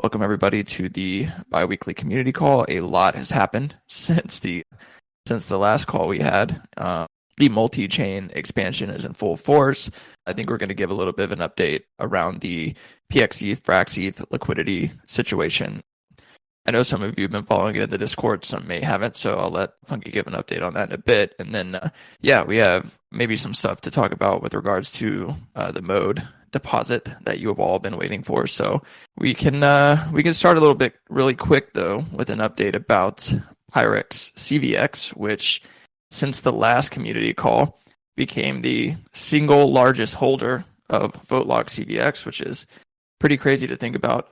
Welcome everybody to the bi-weekly community call. A lot has happened since the last call we had. The multi-chain expansion is in full force. I think we're going to give a little bit of an update around the PXETH, FraxETH liquidity situation. I know some of you have been following it in the Discord, some may haven't, so I'll let Funky give an update on that in a bit. And then, we have maybe some stuff to talk about with regards to the mode deposit that you have all been waiting for. So we can start a little bit really quick though with an update about Pirex CVX, which since the last community call became the single largest holder of VoteLock CVX, which is pretty crazy to think about.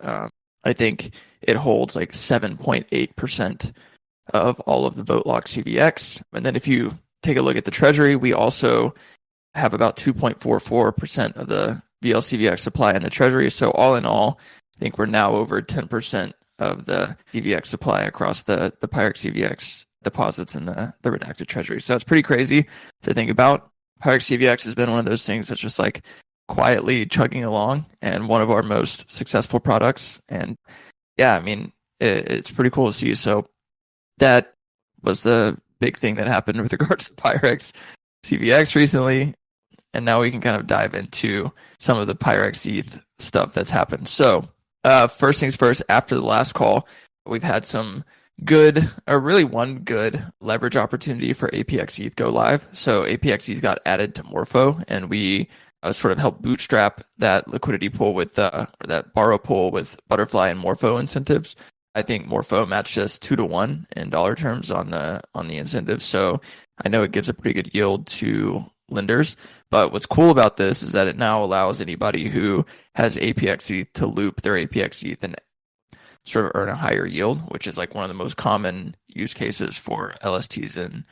I think it holds like 7.8% of all of the VoteLock CVX. And then if you take a look at the treasury, we also have about 2.44% of the VLCVX supply in the treasury. So all in all, I think we're now over 10% of the CVX supply across the Pirex CVX deposits in the redacted treasury. So it's pretty crazy to think about. Pirex CVX has been one of those things that's just like quietly chugging along and one of our most successful products. And yeah, I mean, it's pretty cool to see. So that was the big thing that happened with regards to Pirex CVX recently. And now we can kind of dive into some of the Pirex ETH stuff that's happened. So first things first, after the last call, we've had some good, or really one good leverage opportunity for APX ETH go live. So APX ETH got added to Morpho, and we sort of helped bootstrap that liquidity pool with, or that borrow pool with Butterfly and Morpho incentives. I think Morpho matched us 2-to-1 in dollar terms on the incentives. So I know it gives a pretty good yield to lenders. But what's cool about this is that it now allows anybody who has APX ETH to loop their APX ETH and sort of earn a higher yield, which is like one of the most common use cases for LSTs in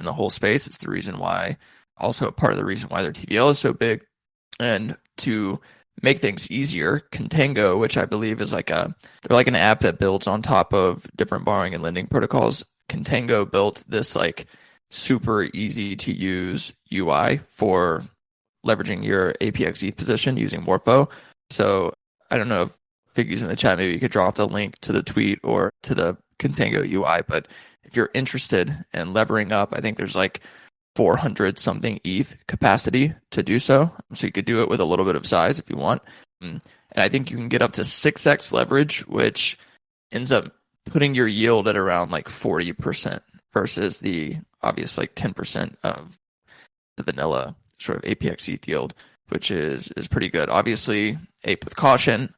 the whole space. It's the reason why, also part of the reason why their TVL is so big. And to make things easier, Contango, which I believe is they're like an app that builds on top of different borrowing and lending protocols. Contango built this like super easy to use UI for leveraging your APX ETH position using Morpho. So I don't know if Figgy's in the chat, maybe you could drop the link to the tweet or to the Contango UI. But if you're interested in levering up, I think there's like 400 something ETH capacity to do so. So you could do it with a little bit of size if you want. And I think you can get up to 6x leverage, which ends up putting your yield at around like 40% versus the obvious like 10% of the vanilla sort of APX ETH yield, which is pretty good. Obviously, ape with caution.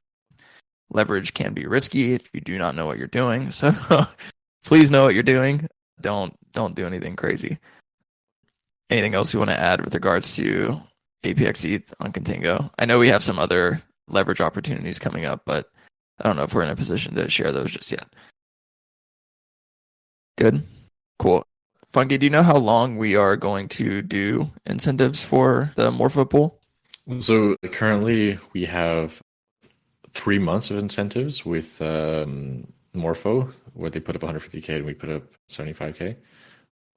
Leverage can be risky if you do not know what you're doing. So please know what you're doing. Don't do anything crazy. Anything else you want to add with regards to APX ETH on Contango? I know we have some other leverage opportunities coming up, but I don't know if we're in a position to share those just yet. Good. Cool. Funky, do you know how long we are going to do incentives for the Morpho pool? So currently we have 3 months of incentives with Morpho, where they put up 150K and we put up 75K.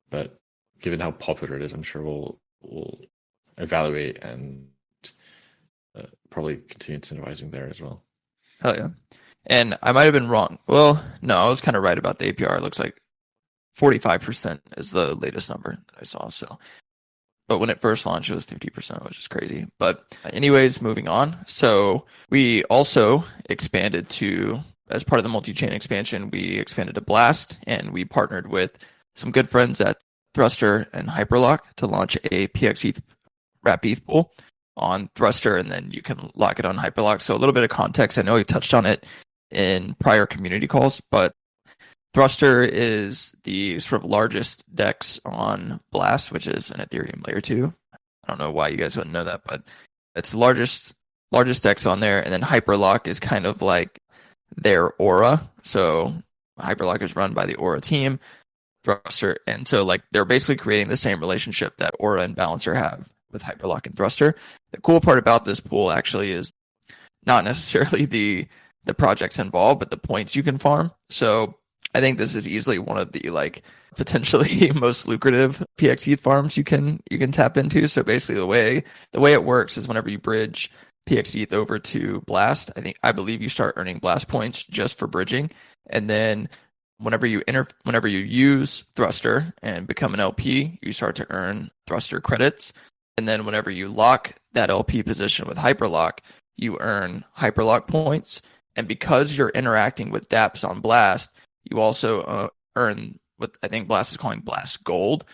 But given how popular it is, I'm sure we'll evaluate and probably continue incentivizing there as well. Hell yeah. And I might have been wrong. Well, no, I was kind of right about the APR. It looks like 45% is the latest number that I saw. So, but when it first launched, it was 50%, which is crazy. But anyways, moving on. So we also expanded to, as part of the multi-chain expansion, we expanded to Blast, and we partnered with some good friends at Thruster and Hyperlock to launch a PXETH wrap ETH pool on Thruster, and then you can lock it on Hyperlock. So a little bit of context. I know we touched on it in prior community calls, but Thruster is the sort of largest DEX on Blast, which is an Ethereum layer 2. I don't know why you guys wouldn't know that, but it's the largest DEX on there. And then Hyperlock is kind of like their Aura. So Hyperlock is run by the Aura team, Thruster. And so like they're basically creating the same relationship that Aura and Balancer have with Hyperlock and Thruster. The cool part about this pool actually is not necessarily the projects involved, but the points you can farm. So I think this is easily one of the like potentially most lucrative PXETH farms you can tap into. So basically the way it works is whenever you bridge PXETH over to Blast, I believe you start earning Blast points just for bridging, and then whenever you use Thruster and become an LP, you start to earn Thruster credits, and then whenever you lock that LP position with Hyperlock, you earn Hyperlock points, and because you're interacting with dApps on Blast, you also earn what I think Blast is calling Blast Gold.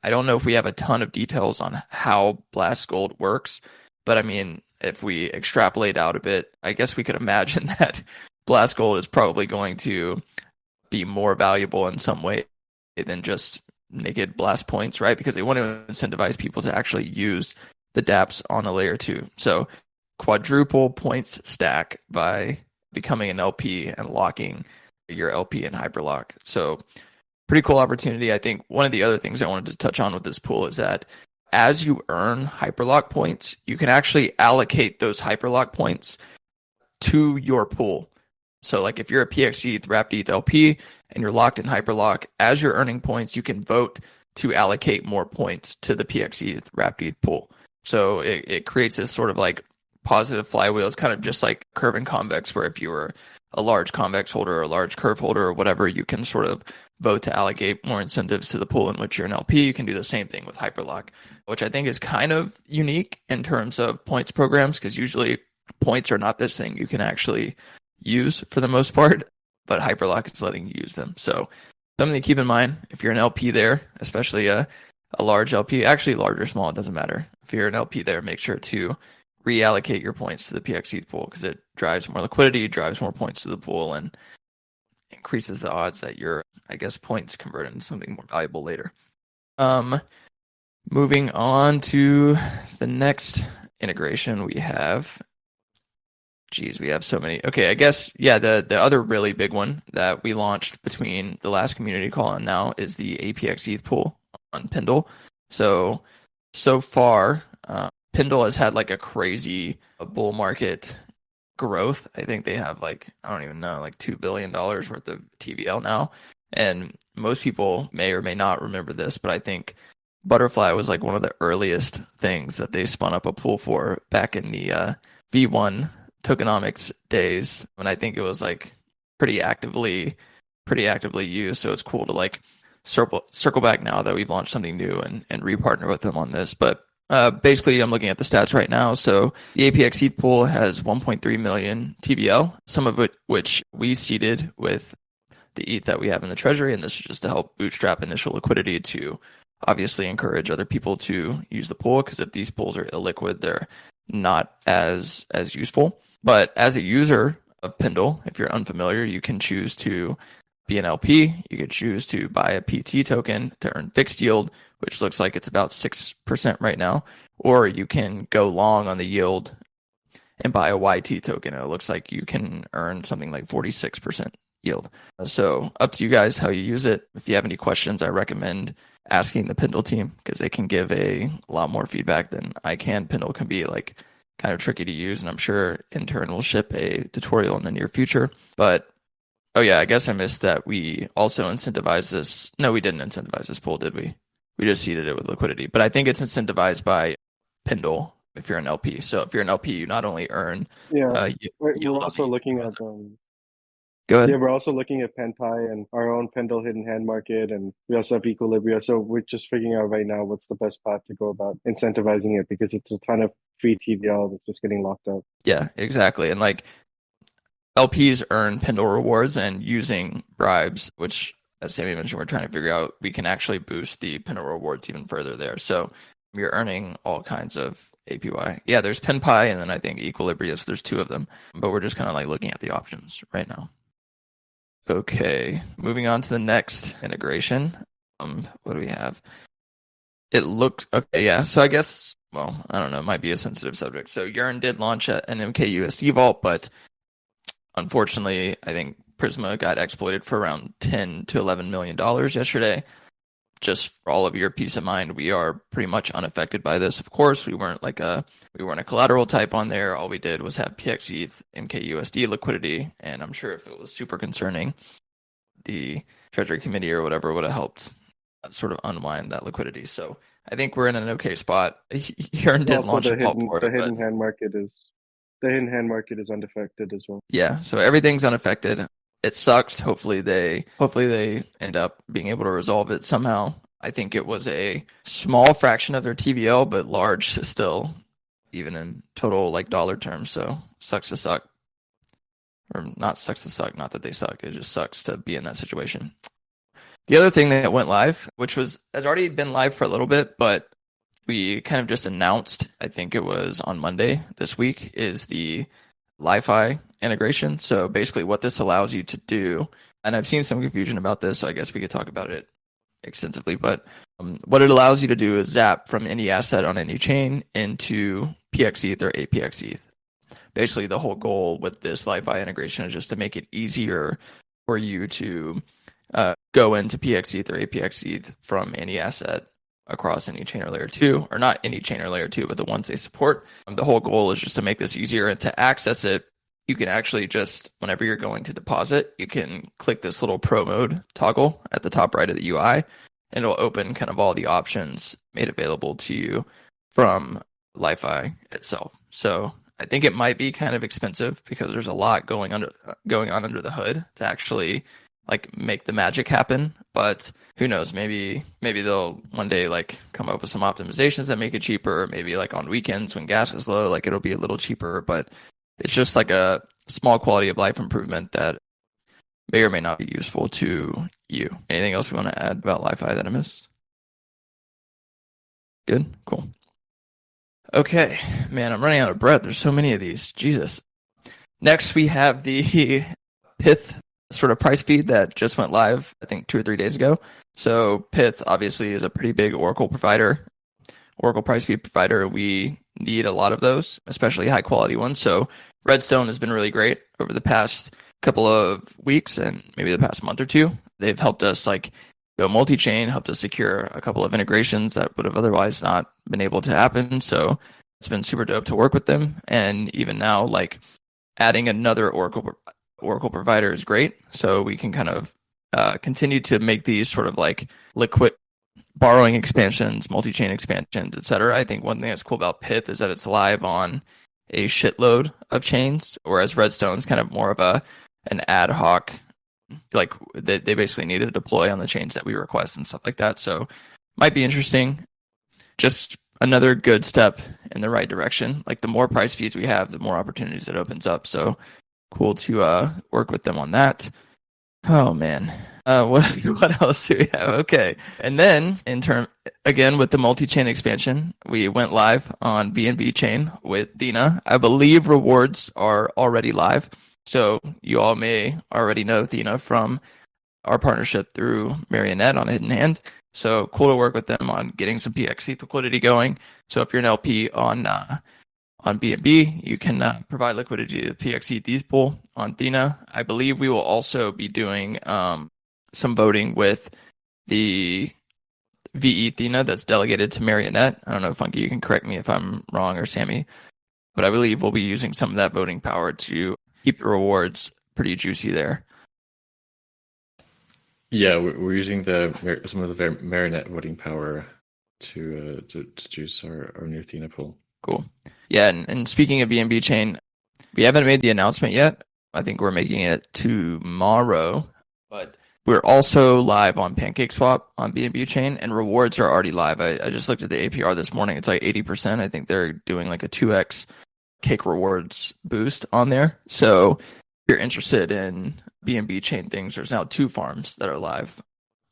I don't know if we have a ton of details on how Blast Gold works, but I mean, if we extrapolate out a bit, I guess we could imagine that Blast Gold is probably going to be more valuable in some way than just naked Blast points, right? Because they want to incentivize people to actually use the dApps on the layer 2. So quadruple points stack by becoming an LP and locking your LP in Hyperlock. So pretty cool opportunity. I think one of the other things I wanted to touch on with this pool is that as you earn Hyperlock points, you can actually allocate those Hyperlock points to your pool. So like if you're a PXETH Wrapped ETH LP and you're locked in Hyperlock, as you're earning points, you can vote to allocate more points to the PXETH Wrapped ETH pool. So it creates this sort of like positive flywheel. It's kind of just like Curve and Convex, where if you were a large Convex holder or a large Curve holder or whatever, you can sort of vote to allocate more incentives to the pool in which you're an LP. You can do the same thing with Hyperlock, which I think is kind of unique in terms of points programs, because usually points are not this thing you can actually use for the most part, but Hyperlock is letting you use them. So something to keep in mind if you're an LP there, especially a large LP, actually large or small, it doesn't matter. If you're an LP there, make sure to reallocate your points to the PXETH pool, because it drives more liquidity, drives more points to the pool, and increases the odds that your, I guess, points convert into something more valuable later. Moving on to the next integration we have. Geez, we have so many. Okay, I guess, yeah, the other really big one that we launched between the last community call and now is the APXETH pool on Pendle. So far, Pendle has had like a crazy bull market growth. I think they have like, I don't even know, like $2 billion worth of TVL now. And most people may or may not remember this, but I think Butterfly was like one of the earliest things that they spun up a pool for back in the V1 tokenomics days, and I think it was like pretty actively used. So it's cool to like circle back now that we've launched something new and repartner with them on this. But basically, I'm looking at the stats right now. So the APXETH pool has 1.3 million TVL, some of which we seeded with the ETH that we have in the treasury, and this is just to help bootstrap initial liquidity to obviously encourage other people to use the pool, because if these pools are illiquid, they're not as useful. But as a user of Pendle, if you're unfamiliar, you can choose to be an LP. You could choose to buy a PT token to earn fixed yield, which looks like it's about 6% right now. Or you can go long on the yield and buy a YT token. And it looks like you can earn something like 46% yield. So up to you guys how you use it. If you have any questions, I recommend asking the Pendle team, because they can give a lot more feedback than I can. Pendle can be like kind of tricky to use, and I'm sure Intern will ship a tutorial in the near future. But oh yeah, I guess I missed that we also incentivized this. No, we didn't incentivize this pool, did we? We just seeded it with liquidity. But I think it's incentivized by Pendle if you're an LP. So if you're an LP, you not only earn we're yield also looking at Go ahead. Yeah, we're also looking at PenPy and our own Pendle hidden hand market, and we also have Equilibria. So we're just figuring out right now what's the best path to go about incentivizing it, because it's a ton of free TVL that's just getting locked up. Yeah, exactly. And like LPs earn Pendle rewards, and using bribes, which as Sammy mentioned, we're trying to figure out, we can actually boost the Pendle rewards even further there. So you're earning all kinds of APY. Yeah, there's PenPy, and then I think Equilibria, so there's two of them. But we're just kind of like looking at the options right now. Okay, moving on to the next integration. What do we have? It looked okay, yeah. So I guess, well, I don't know, it might be a sensitive subject. So Yearn did launch an MKUSD vault, but unfortunately, I think Prisma got exploited for around $10 to $11 million yesterday. Just for all of your peace of mind, we are pretty much unaffected by this. Of course, we weren't a collateral type on there. All we did was have PXETH, MKUSD liquidity, and I'm sure if it was super concerning, the Treasury Committee or whatever would have helped sort of unwind that liquidity. So I think we're in an okay spot. Yearn didn't Also, launch a pulp for the it, but hidden hand market is unaffected as well. yeah, so everything's unaffected. It sucks. Hopefully they end up being able to resolve it somehow. I think it was a small fraction of their TVL, but large still, even in total like dollar terms. So sucks to suck. Or not sucks to suck, not that they suck. It just sucks to be in that situation. The other thing that went live, which has already been live for a little bit, but we kind of just announced, I think it was on Monday this week, is the Li-Fi integration. So basically what this allows you to do, and I've seen some confusion about this, so I guess we could talk about it extensively, but what it allows you to do is zap from any asset on any chain into PXETH or APXETH. Basically, the whole goal with this Li-Fi integration is just to make it easier for you to go into PXETH or APXETH from any asset across any chain or layer 2, or not any chain or layer 2, but the ones they support. The whole goal is just to make this easier, and to access it, you can actually just, whenever you're going to deposit, you can click this little pro mode toggle at the top right of the UI, and it'll open kind of all the options made available to you from Li-Fi itself. So I think it might be kind of expensive because there's a lot going on under the hood to actually like make the magic happen, but who knows, maybe they'll one day like come up with some optimizations that make it cheaper. Maybe like on weekends when gas is low, like it'll be a little cheaper, but it's just like a small quality of life improvement that may or may not be useful to you. Anything else you want to add about Li-Fi that I missed? Good? Cool. Okay, man, I'm running out of breath. There's so many of these. Jesus. Next, we have the Pyth sort of price feed that just went live, I think 2 or 3 days ago. So Pyth obviously is a pretty big Oracle provider, Oracle price feed provider. We need a lot of those, especially high quality ones. So Redstone has been really great over the past couple of weeks and maybe the past month or two. They've helped us like go multi-chain, helped us secure a couple of integrations that would have otherwise not been able to happen. So it's been super dope to work with them. And even now, like adding another Oracle provider is great. So we can kind of continue to make these sort of like liquid borrowing expansions, multi-chain expansions, etc. I think one thing that's cool about Pyth is that it's live on a shitload of chains, whereas Redstone's kind of more of an ad hoc, like they basically need to deploy on the chains that we request and stuff like that. So might be interesting. Just another good step in the right direction. Like the more price feeds we have, the more opportunities it opens up. So cool to work with them on that. Oh man. What else do we have? Okay. And then again with the multi-chain expansion, we went live on BNB chain with Thena. I believe rewards are already live. So you all may already know Thena from our partnership through Marionette on Hidden Hand. So cool to work with them on getting some PXE liquidity going. So if you're an LP on BNB, you can provide liquidity to PXE ETH pool on Thena. I believe we will also be doing some voting with the VE Thena that's delegated to Marionette. I don't know, Funky, you can correct me if I'm wrong, or Sammy, but I believe we'll be using some of that voting power to keep the rewards pretty juicy there. Yeah, we're using some of the Marionette voting power to juice our new Thena pool. Cool. Yeah, and speaking of BNB chain, we haven't made the announcement yet. I think we're making it tomorrow, but we're also live on PancakeSwap on BNB chain, and rewards are already live. I just looked at the APR this morning. It's like 80%. I think they're doing like a 2x cake rewards boost on there. So if you're interested in BNB chain things, there's now 2 farms that are live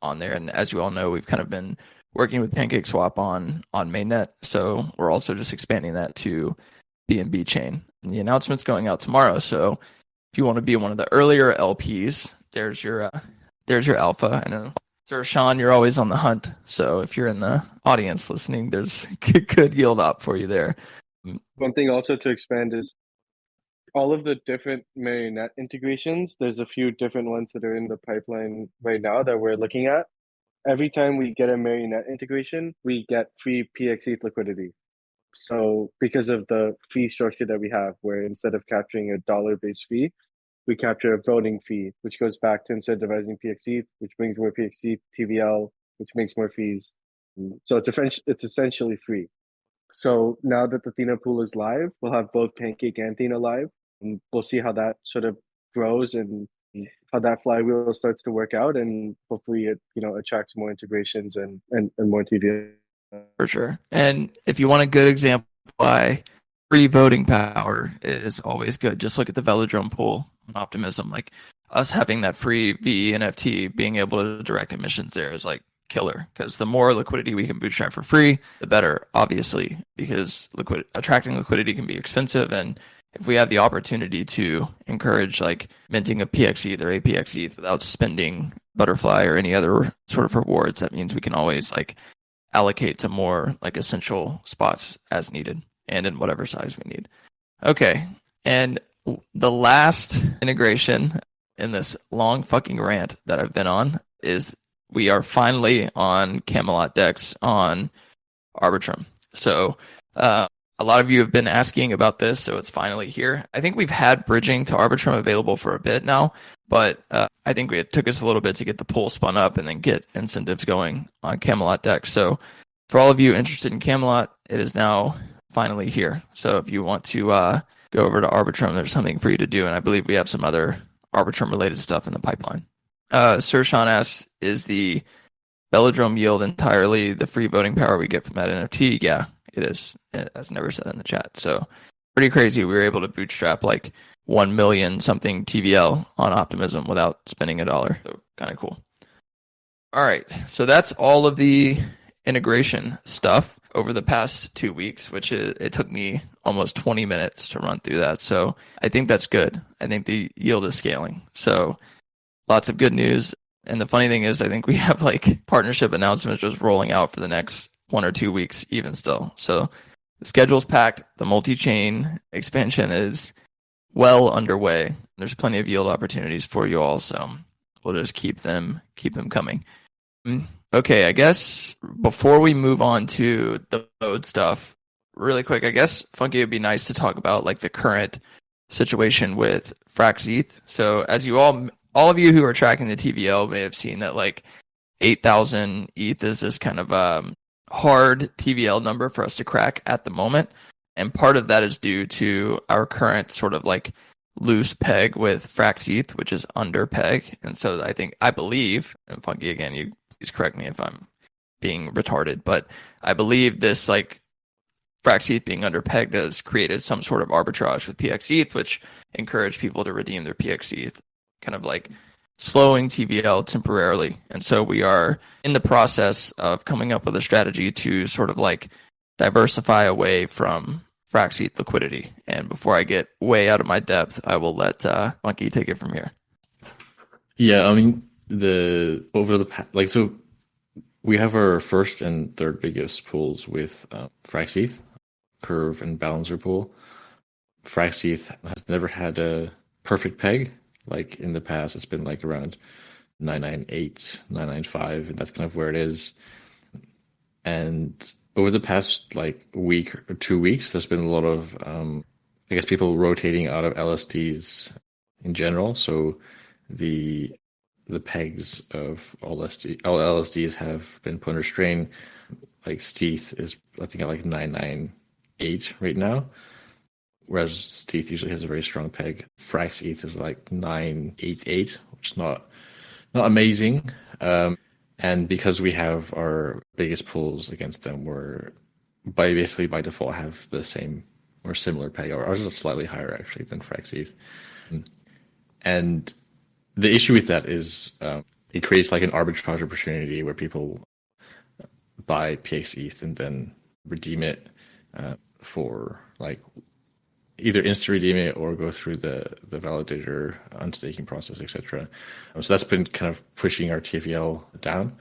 on there. And as you all know, we've kind of been working with PancakeSwap on mainnet. So we're also just expanding that to BNB chain. And the announcement's going out tomorrow. So if you want to be one of the earlier LPs, there's your alpha. I know, Sir Sean, you're always on the hunt. So if you're in the audience listening, there's good yield up for you there. One thing also to expand is all of the different Marionette integrations. There's a few different ones that are in the pipeline right now that we're looking at. Every time we get a Marionette integration, we get free PXE liquidity. So because of the fee structure that we have, where instead of capturing a dollar-based fee, we capture a voting fee, which goes back to incentivizing PXE, which brings more PXE, TVL, which makes more fees. So it's essentially free. So now that the Thena pool is live, we'll have both Pancake and Thena live, and we'll see how that sort of grows and how that flywheel starts to work out, and hopefully it attracts more integrations and more TV. For sure. And if you want a good example why free voting power is always good, just look at the Velodrome pool on Optimism. Like us having that free VE NFT, being able to direct emissions there is like killer, because the more liquidity we can bootstrap for free, the better, obviously, because attracting liquidity can be expensive. And if we have the opportunity to encourage like minting a PXETH or APXETH without spending Butterfly or any other sort of rewards, that means we can always like allocate to more like essential spots as needed and in whatever size we need. Okay. And the last integration in this long fucking rant that I've been on is we are finally on Camelot DEX on Arbitrum. So a lot of you have been asking about this, so it's finally here. I think we've had bridging to Arbitrum available for a bit now, but I think it took us a little bit to get the pool spun up and then get incentives going on Camelot DEX. So for all of you interested in Camelot, it is now finally here. So if you want to go over to Arbitrum, there's something for you to do, and I believe we have some other Arbitrum-related stuff in the pipeline. Sir Sean asks, is the Velodrome yield entirely the free voting power we get from that NFT? Yeah, it is, as Never said in the chat. So pretty crazy. We were able to bootstrap like 1 million something TVL on Optimism without spending $1. So kind of cool. All right. So that's all of the integration stuff over the past 2 weeks, which it took me almost 20 minutes to run through that. So I think that's good. I think the yield is scaling. So lots of good news. And the funny thing is, I think we have like partnership announcements just rolling out for the next 1 or 2 weeks even still. So the schedule's packed. The multi-chain expansion is well underway. There's plenty of yield opportunities for you all. So we'll just keep them coming. Okay, I guess before we move on to the node stuff, really quick, I guess, Funky, it'd be nice to talk about like the current situation with FraxETH. So as you all of you who are tracking the TVL may have seen that like 8,000 ETH is this kind of hard TVL number for us to crack at the moment. And part of that is due to our current sort of like loose peg with FraxETH, which is under peg. And so I believe, and Funky, again, you please correct me if I'm being retarded, but I believe this like FraxETH being under pegged has created some sort of arbitrage with PXETH, which encouraged people to redeem their PXETH, kind of like slowing TVL temporarily. And so we are in the process of coming up with a strategy to sort of like diversify away from FraxETH liquidity. And before I get way out of my depth, I will let Funky take it from here. Yeah, I mean, so we have our first and third biggest pools with FraxETH, Curve, and Balancer pool. FraxETH has never had a perfect peg. Like in the past, it's been like around 998, 995, and that's kind of where it is. And over the past like week or 2 weeks, there's been a lot of, I guess, people rotating out of LSDs in general. So the pegs of all LSDs have been put under strain. Like Steth is, I think, at like 998 right now, whereas Steth usually has a very strong peg. FraxETH is like 988, which is not amazing. And because we have our biggest pools against them, we're by default have the same or similar peg. Ours is slightly higher actually than FraxETH. And the issue with that is it creates like an arbitrage opportunity where people buy PXETH and then redeem it for like either insta redeem it or go through the validator unstaking process, etc. So that's been kind of pushing our TVL down.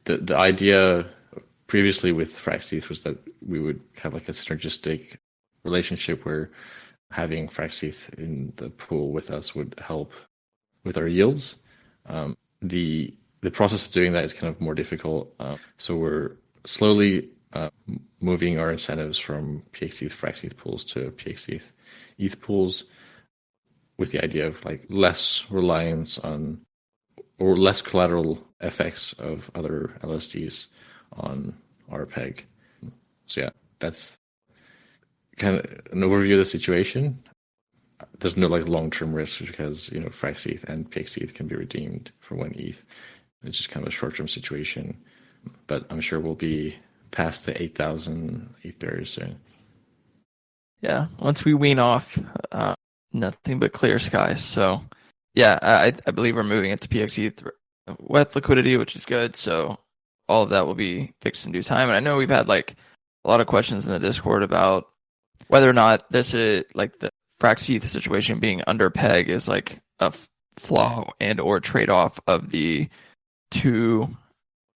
The idea previously with FraxETH was that we would have like a synergistic relationship where having FraxETH in the pool with us would help with our yields. The process of doing that is kind of more difficult. So we're slowly moving our incentives from PXETH FraxETH pools to PXETH ETH pools, with the idea of like less reliance on or less collateral effects of other LSDs on our peg. So yeah, that's kind of an overview of the situation. There's no like long-term risk because Frax ETH and PX ETH can be redeemed for 1 ETH. It's just kind of a short-term situation, but I'm sure we'll be past the 8,000 ETH barrier soon. Yeah, once we wean off, nothing but clear skies. So yeah, I believe we're moving into PX ETH with liquidity, which is good. So all of that will be fixed in due time. And I know we've had like a lot of questions in the Discord about whether or not this is like the Frax ETH situation being under peg is like a flaw and or trade-off of the two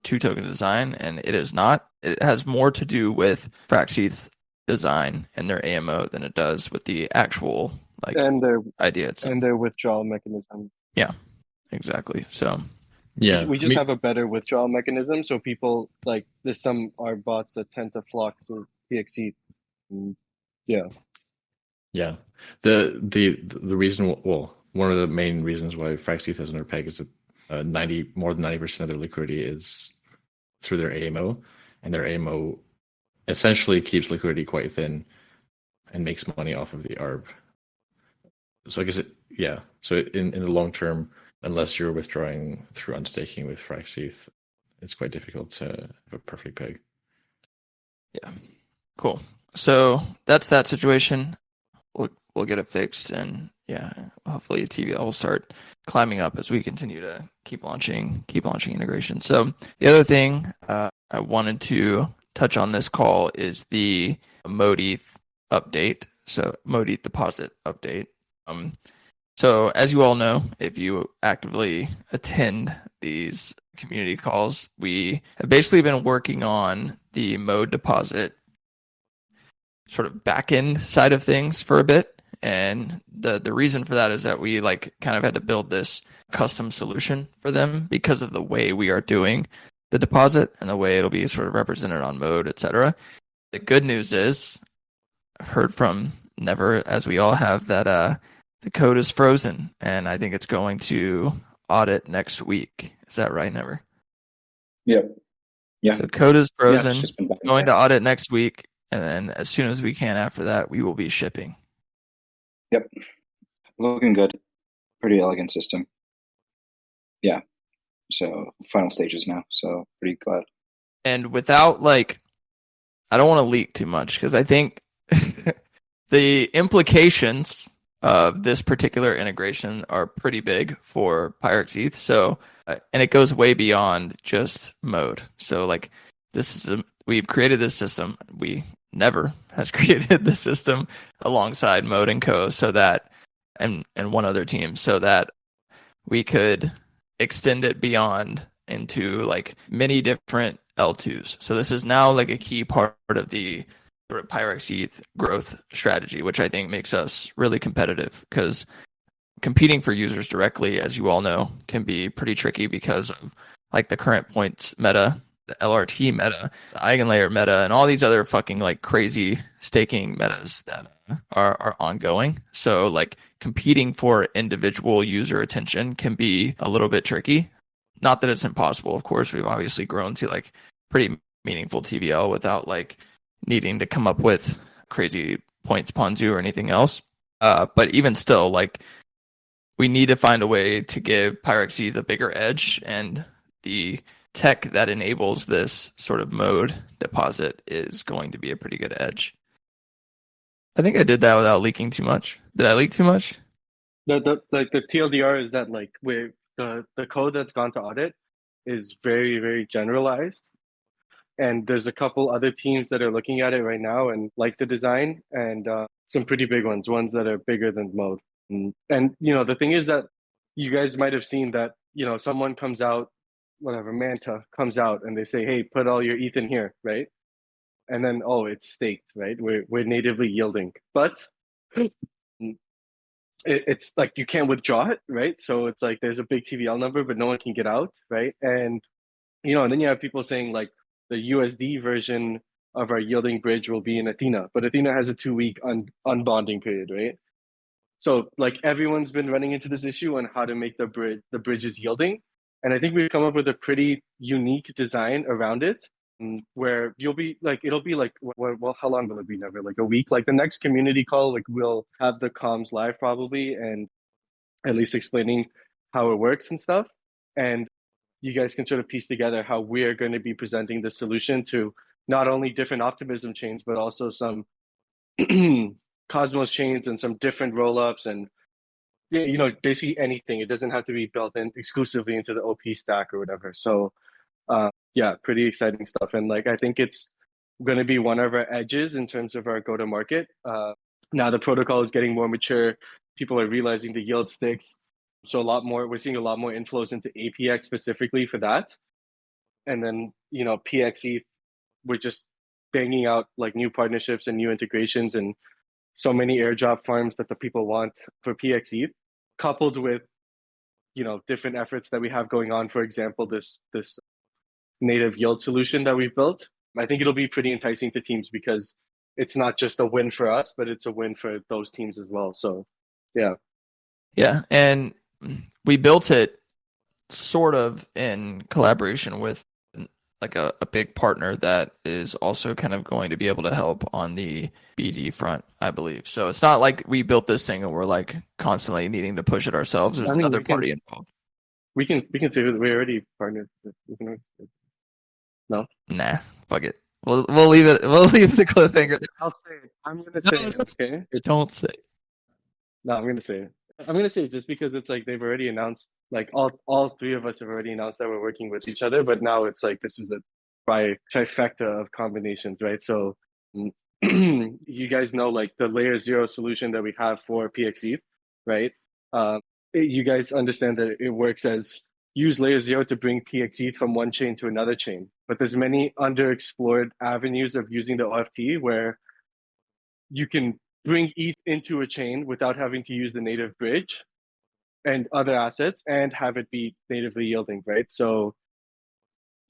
token design, and it is not. It has more to do with Frax ETH design and their AMO than it does with the actual like and their idea itself. and their withdrawal mechanism. Yeah, exactly. So yeah, we just have a better withdrawal mechanism, so people like there's some are bots that tend to flock to PXE. Yeah. Yeah. The reason, well, one of the main reasons why Frax ETH has under peg is that more than 90% of their liquidity is through their AMO, and their AMO essentially keeps liquidity quite thin and makes money off of the ARB. So I guess So in the long term, unless you're withdrawing through unstaking with Frax ETH, it's quite difficult to have a perfect peg. yeah, cool. So that's that situation. We'll get it fixed, and yeah, hopefully TVL will start climbing up as we continue to keep launching integration. So the other thing I wanted to touch on this call is the Mode ETH update. So Mode ETH deposit update. So as you all know, if you actively attend these community calls, we have basically been working on the Mode deposit sort of back end side of things for a bit. And the reason for that is that we like kind of had to build this custom solution for them because of the way we are doing the deposit and the way it'll be sort of represented on Mode, etc. The good news is I've heard from Never, as we all have, that the code is frozen, and I think it's going to audit next week. Is that right, Never? Yep. Yeah. So code is frozen, Yeah, going to audit next week, and then as soon as we can after that, we will be shipping. Yep. Looking good. Pretty elegant system. Yeah. So final stages now. So pretty glad. And without like, I don't want to leak too much because I think the implications of this particular integration are pretty big for Pirex ETH. So, and it goes way beyond just Mode. So like we've created this system. We Never has created the system alongside Mode and Co. so that, and one other team, so that we could extend it beyond into like many different L2s. So this is now like a key part of the sort of Pirex ETH growth strategy, which I think makes us really competitive because competing for users directly, as you all know, can be pretty tricky because of like the current points meta, the LRT meta, the Eigenlayer meta, and all these other fucking like crazy staking metas that are ongoing. So like competing for individual user attention can be a little bit tricky. Not that it's impossible, of course. We've obviously grown to like pretty meaningful TVL without like needing to come up with crazy points Ponzu or anything else. But even still, like we need to find a way to give Pirex ETH a bigger edge, and the tech that enables this sort of Mode deposit is going to be a pretty good edge. I think I did that without leaking too much. Did I leak too much? The TLDR is that like where the code that's gone to audit is very, very generalized. And there's a couple other teams that are looking at it right now and like the design, and some pretty big ones that are bigger than Mode. And the thing is that you guys might have seen that someone comes out, whatever Manta comes out, and they say, "Hey, put all your ETH in here," right? And then it's staked, right? We're natively yielding, but it's like you can't withdraw it, right? So it's like there's a big TVL number, but no one can get out, right? And and then you have people saying like the USD version of our yielding bridge will be in Athena, but Athena has a 2-week unbonding period, right? So like everyone's been running into this issue on how to make the bridges yielding, And I think we've come up with a pretty unique design around it, where you'll be like, it'll be like, well, how long will it be? Never, like a week. Like the next community call, like we'll have the comms live probably, and at least explaining how it works and stuff. And you guys can sort of piece together how we're going to be presenting the solution to not only different optimism chains, but also some Cosmos chains and some different rollups and, yeah, basically anything. It doesn't have to be built in exclusively into the OP stack or whatever. So yeah, pretty exciting stuff. And like I think it's going to be one of our edges in terms of our go to market. Now the protocol is getting more mature. People are realizing the yield sticks. So we're seeing a lot more inflows into APX specifically for that. And then, PXE, we're just banging out like new partnerships and new integrations and so many airdrop farms that the people want for PXE, coupled with, different efforts that we have going on. For example, this native yield solution that we've built. I think it'll be pretty enticing to teams because it's not just a win for us, but it's a win for those teams as well. So, yeah. Yeah, and we built it sort of in collaboration with like a big partner that is also kind of going to be able to help on the BD front, I believe. So it's not like we built this thing and we're like constantly needing to push it ourselves. There's another party involved. We can say we already partnered. No? Nah, fuck it. We'll leave it. We'll leave the cliffhanger. I'll say it. I'm gonna say it. Okay. Don't say it. No, I'm gonna say it. I'm gonna say it just because it's like they've already announced, like all three of us have already announced that we're working with each other, but now it's like this is a trifecta of combinations, right? So you guys know like the layer 0 solution that we have for PXE, right? You guys understand that it works as use layer 0 to bring PXE from one chain to another chain. But there's many underexplored avenues of using the OFT where you can bring ETH into a chain without having to use the native bridge and other assets and have it be natively yielding, right? So,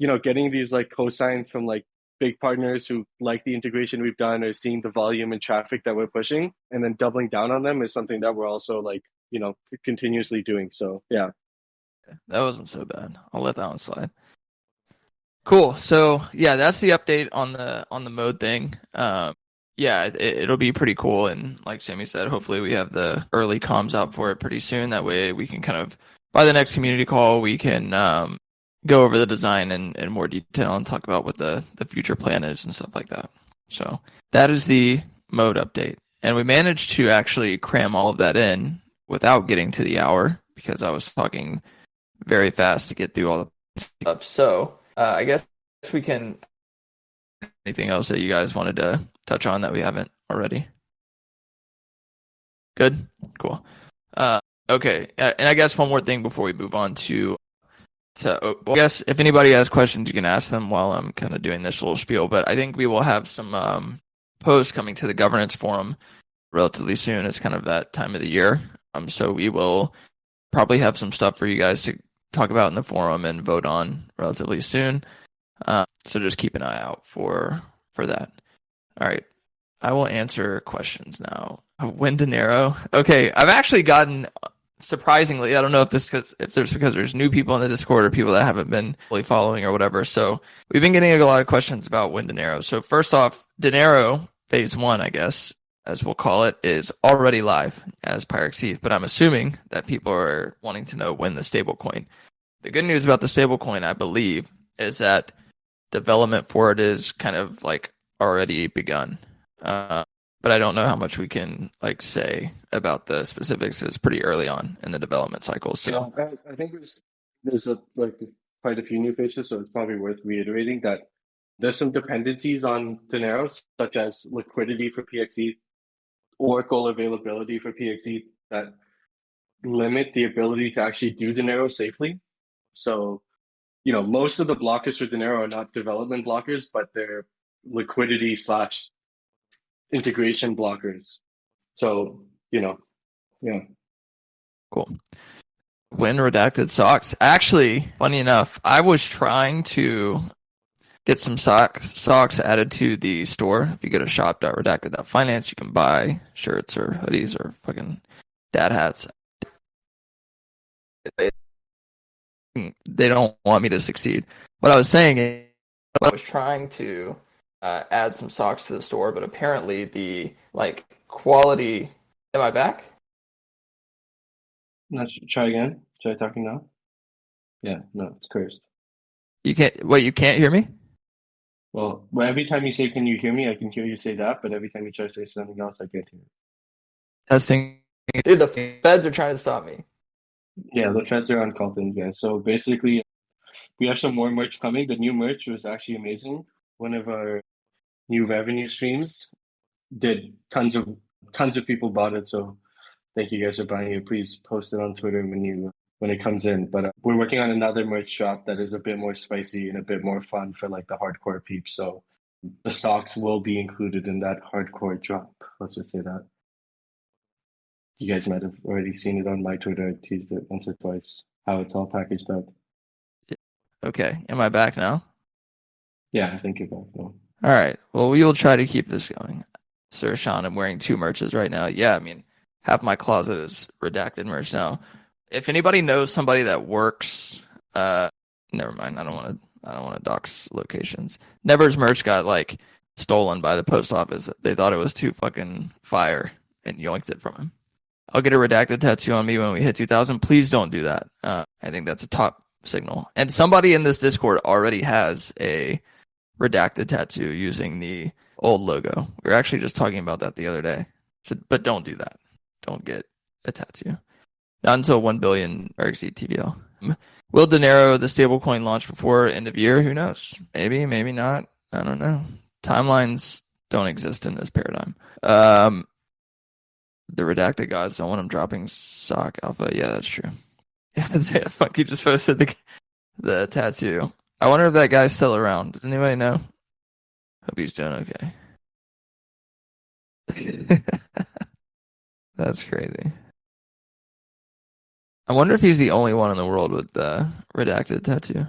getting these like cosigns from like big partners who like the integration we've done or seeing the volume and traffic that we're pushing and then doubling down on them is something that we're also like, continuously doing. So, yeah. That wasn't so bad. I'll let that one slide. Cool. So yeah, that's the update on the mode thing. Yeah, it'll be pretty cool. And like Sammy said, hopefully we have the early comms out for it pretty soon. That way we can kind of, by the next community call, we can go over the design in more detail and talk about what the future plan is and stuff like that. So that is the mode update. And we managed to actually cram all of that in without getting to the hour because I was talking very fast to get through all the stuff. So I guess we can. Anything else that you guys wanted to touch on that we haven't already? Good, cool. Okay, and I guess one more thing before we move on to. I guess if anybody has questions, you can ask them while I'm kind of doing this little spiel. But I think we will have some posts coming to the governance forum relatively soon. It's kind of that time of the year. So we will probably have some stuff for you guys to talk about in the forum and vote on relatively soon. So just keep an eye out for that. All right. I will answer questions now. When Dinero. Okay, I've actually gotten, surprisingly, I don't know if there's because there's new people in the Discord or people that haven't been fully following or whatever. So we've been getting a lot of questions about when Dinero. So first off, Dinero phase 1, I guess, as we'll call it, is already live as Pirex ETH, but I'm assuming that people are wanting to know when the stablecoin. The good news about the stablecoin, I believe, is that development for it is kind of like already begun. But I don't know how much we can like say about the specifics. It's pretty early on in the development cycle. So yeah, I think there's quite a few new faces, so it's probably worth reiterating that there's some dependencies on Dinero, such as liquidity for PXE, Oracle availability for PXE that limit the ability to actually do Dinero safely. So, most of the blockers for Dinero are not development blockers, but they're liquidity / integration blockers. So, yeah. Cool. When Redacted socks. Actually, funny enough, I was trying to get some socks added to the store. If you go to shop.redacted.finance, you can buy shirts or hoodies or fucking dad hats. they don't want me to succeed. What I was saying is, I was trying to add some socks to the store, but apparently the like quality. Am I back? Let's try again. Try talking now. Yeah, no, it's cursed. You can't. Wait, you can't hear me? Well, every time you say, "Can you hear me?" I can hear you say that, but every time you try to say something else, I can't hear. Testing. Dude, the feds are trying to stop me. Yeah, the trends are on content, guys. So basically, we have some more merch coming. The new merch was actually amazing. One of our new revenue streams did tons of people bought it. So thank you guys for buying it. Please post it on Twitter when it comes in. But we're working on another merch shop that is a bit more spicy and a bit more fun for like the hardcore peeps. So the socks will be included in that hardcore drop. Let's just say that. You guys might have already seen it on my Twitter. I teased it once or twice how it's all packaged up. Okay, am I back now? Yeah, I think you're back now. All right. Well, we will try to keep this going. Sir Sean, I'm wearing 2 merches right now. Yeah, I mean, half my closet is redacted merch now. If anybody knows somebody that works, never mind. I don't want to dox locations. Never's merch got like stolen by the post office. They thought it was too fucking fire and yoinked it from him. I'll get a redacted tattoo on me when we hit 2,000. Please don't do that. I think that's a top signal. And somebody in this Discord already has a redacted tattoo using the old logo. We were actually just talking about that the other day. So, but don't do that. Don't get a tattoo. Not until 1 billion or exceed TVL. Will Dinero, the stablecoin, launch before end of year? Who knows? Maybe, maybe not. I don't know. Timelines don't exist in this paradigm. The redacted gods don't want him dropping sock alpha. Yeah, that's true. Yeah, Funky just posted the tattoo. I wonder if that guy's still around. Does anybody know? Hope he's doing okay. That's crazy. I wonder if he's the only one in the world with the redacted tattoo.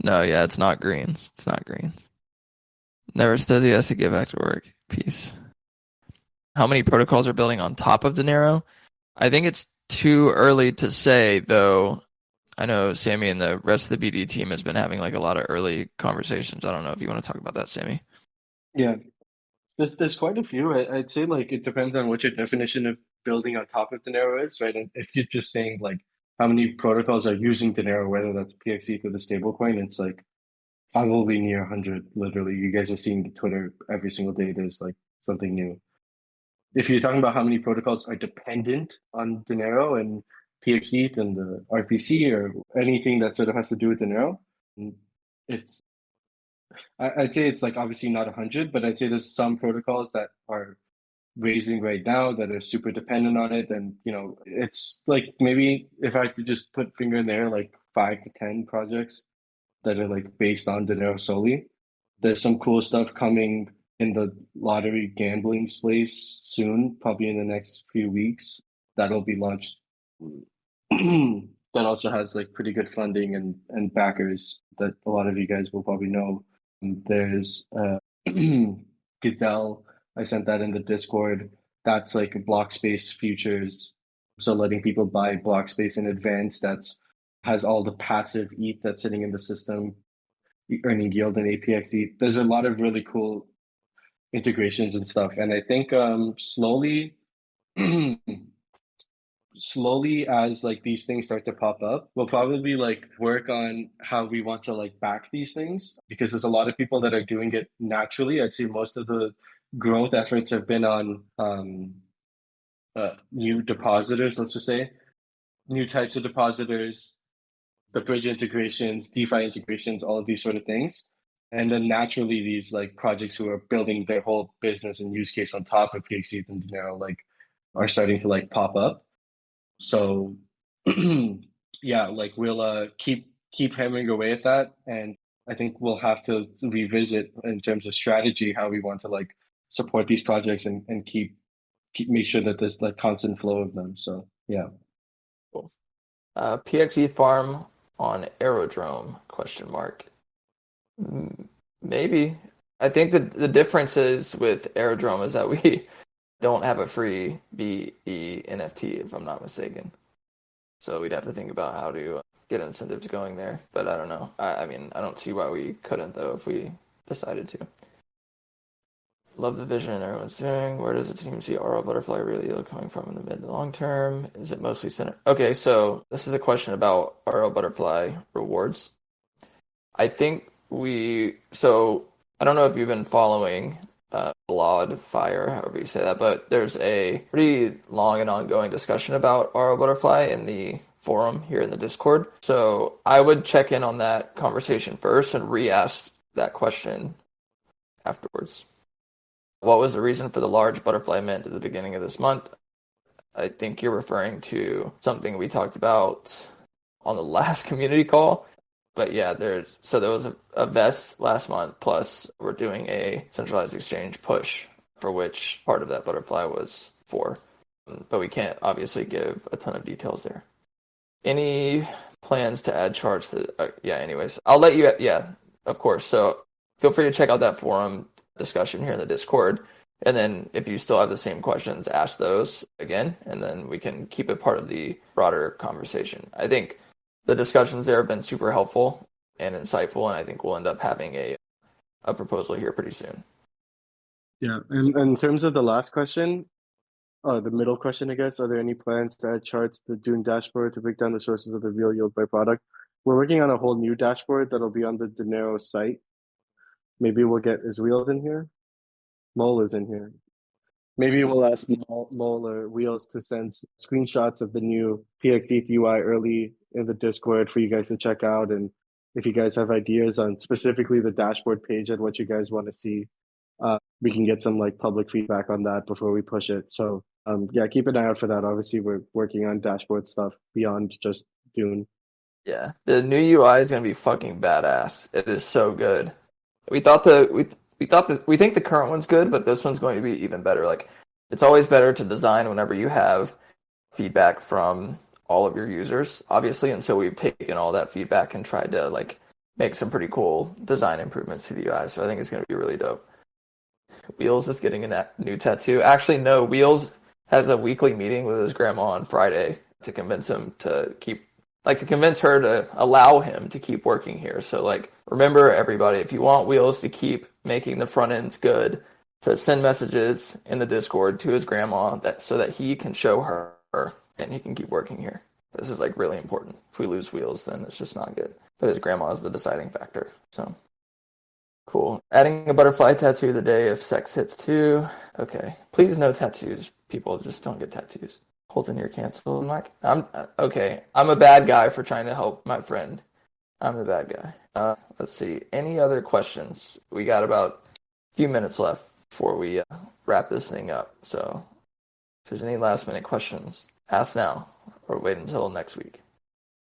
No, yeah, it's not greens. It's not greens. Never says he has to get back to work. Peace. How many protocols are building on top of Dinero? I think it's too early to say, though. I know Sammy and the rest of the BD team has been having like a lot of early conversations. I don't know if you want to talk about that, Sammy. Yeah, there's quite a few. I'd say like it depends on what your definition of building on top of Dinero is, right? And if you're just saying like how many protocols are using Dinero, whether that's PXE or the stablecoin, it's like probably near 100. Literally, you guys are seeing the Twitter every single day. There's like something new. If you're talking about how many protocols are dependent on Dinero and PXE and the RPC or anything that sort of has to do with Dinero, it's I'd say it's like obviously not 100, but I'd say there's some protocols that are raising right now that are super dependent on it. And, you know, it's like maybe if I could just put finger in there, like 5 to 10 projects that are like based on Dinero solely. There's some cool stuff coming in the lottery gambling space soon, probably in the next few weeks. That'll be launched. That also has like pretty good funding and backers that a lot of you guys will probably know. There's Gazelle. I sent that in the Discord. That's like block space futures. So letting people buy block space in advance that's has all the passive ETH that's sitting in the system, earning yield in APX ETH. There's a lot of really cool integrations and stuff. And I think slowly slowly as like these things start to pop up, we'll probably like work on how we want to like back these things because there's a lot of people that are doing it naturally. I'd say most of the growth efforts have been on new depositors, let's just say, new types of depositors, the bridge integrations, DeFi integrations, all of these sort of things. And then naturally, these like projects who are building their whole business and use case on top of PXE and Dinero like are starting to like pop up. So yeah, like we'll keep hammering away at that, and I think we'll have to revisit in terms of strategy how we want to like support these projects and keep make sure that there's like constant flow of them. So yeah. Cool. PXE farm on Aerodrome? Question mark. Maybe. I think that the difference is with Aerodrome is that we don't have a free BE NFT, if I'm not mistaken. So we'd have to think about how to get incentives going there. But I don't know. I mean, I don't see why we couldn't, though, if we decided to. Love the vision everyone's doing. Where does the team see RL Butterfly really coming from in the mid to long term? Is it mostly centered? Okay, so this is a question about RL Butterfly rewards. I think so I don't know if you've been following Blood Fire, however you say that, but there's a pretty long and ongoing discussion about RL Butterfly in the forum here in the Discord. So I would check in on that conversation first and re-ask that question afterwards. What was the reason for the large butterfly mint at the beginning of this month? I think you're referring to something we talked about on the last community call. But yeah, there was a vest last month, plus we're doing a centralized exchange push for which part of that butterfly was for. But we can't obviously give a ton of details there. Any plans to add charts anyways. I'll let you, of course. So feel free to check out that forum discussion here in the Discord. And then if you still have the same questions, ask those again, and then we can keep it part of the broader conversation. I think the discussions there have been super helpful and insightful, and I think we'll end up having a proposal here pretty soon. Yeah, and in terms of the last question, the middle question, I guess, are there any plans to add charts to the Dune dashboard to break down the sources of the real yield by product? We're working on a whole new dashboard that'll be on the Dinero site. Maybe we'll get his Wheels in here. Mole is in here. Maybe we'll ask Mole or Wheels to send screenshots of the new PXETH UI early in the Discord for you guys to check out. And if you guys have ideas on specifically the dashboard page and what you guys want to see, we can get some like public feedback on that before we push it. So keep an eye out for that. Obviously, we're working on dashboard stuff beyond just Dune. Yeah, the new UI is gonna be fucking badass. It is so good. We think the current one's good, but this one's going to be even better. Like, it's always better to design whenever you have feedback from all of your users, obviously. And so we've taken all that feedback and tried to like make some pretty cool design improvements to the UI. So I think it's going to be really dope. Wheels is getting a new tattoo. Actually, no, Wheels has a weekly meeting with his grandma on Friday to convince him to convince her to allow him to keep working here. So like, remember everybody, if you want Wheels to keep making the front ends good, to send messages in the Discord to his grandma so that he can show her and he can keep working here. This is like really important. If we lose Wheels, then it's just not good. But his grandma is the deciding factor. So cool. Adding a butterfly tattoo the day if sex hits too. Okay. Please no tattoos. People just don't get tattoos. Colton, you're canceled, Mike. I'm okay. I'm a bad guy for trying to help my friend. I'm the bad guy. Let's see. Any other questions? We got about a few minutes left before we wrap this thing up. So if there's any last minute questions, ask now or wait until next week.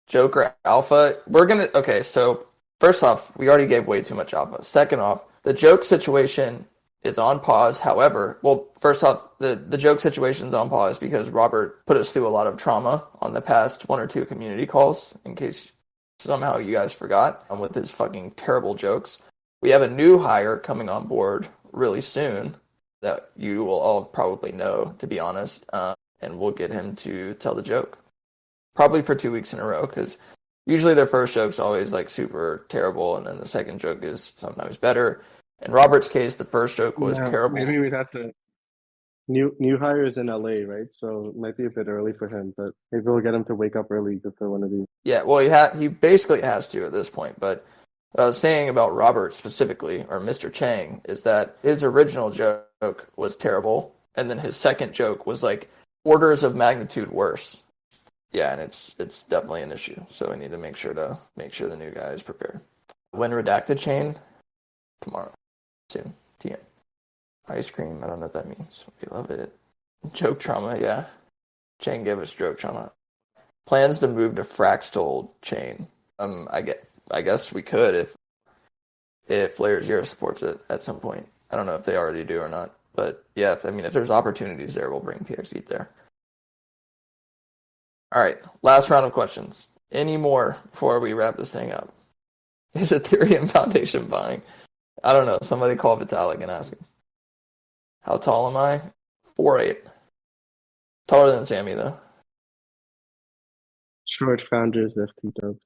Joker Alpha. Okay, so first off, we already gave way too much alpha. Second off, the joke situation is on pause. However, first off, the joke situation is on pause because Robert put us through a lot of trauma on the past one or two community calls, in case somehow you guys forgot, with his fucking terrible jokes. We have a new hire coming on board really soon that you will all probably know, to be honest, and we'll get him to tell the joke. Probably for 2 weeks in a row, because usually their first joke's always like super terrible, and then the second joke is sometimes better. In Robert's case, the first joke was terrible. Maybe we'd have to. New hires in LA, right? So it might be a bit early for him, but maybe we'll get him to wake up early for one of these. Yeah, well, he basically has to at this point. But what I was saying about Robert specifically, or Mr. Chang, is that his original joke was terrible, and then his second joke was like orders of magnitude worse. Yeah, and it's definitely an issue. So we need to make sure the new guy is prepared. When redacted chain? Tomorrow. Soon. TM. Ice cream, I don't know what that means. We love it. Joke trauma, yeah. Chain gave us joke trauma. Plans to move to Fraxtal chain. I guess we could if Layer 0 supports it at some point. I don't know if they already do or not. But yeah, if there's opportunities there, we'll bring PXETH there. All right, last round of questions. Any more before we wrap this thing up? Is Ethereum Foundation buying? I don't know. Somebody call Vitalik and ask him. How tall am I? 4'8". Taller than Sammy, though. Short founders FT dub.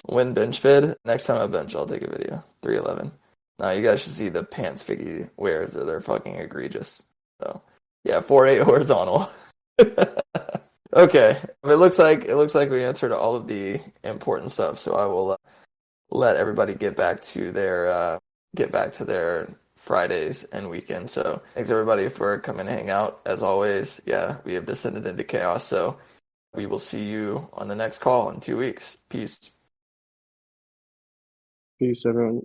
Win bench vid. Next time I bench, I'll take a video. 311. Now you guys should see the pants Figgy wears. They're fucking egregious. So yeah, 4-8 horizontal. Okay. It looks like we answered all of the important stuff. So I will let everybody get back to their Fridays and weekends. So thanks everybody for coming to hang out. As always, yeah, we have descended into chaos. So we will see you on the next call in 2 weeks. Peace. Peace, everyone.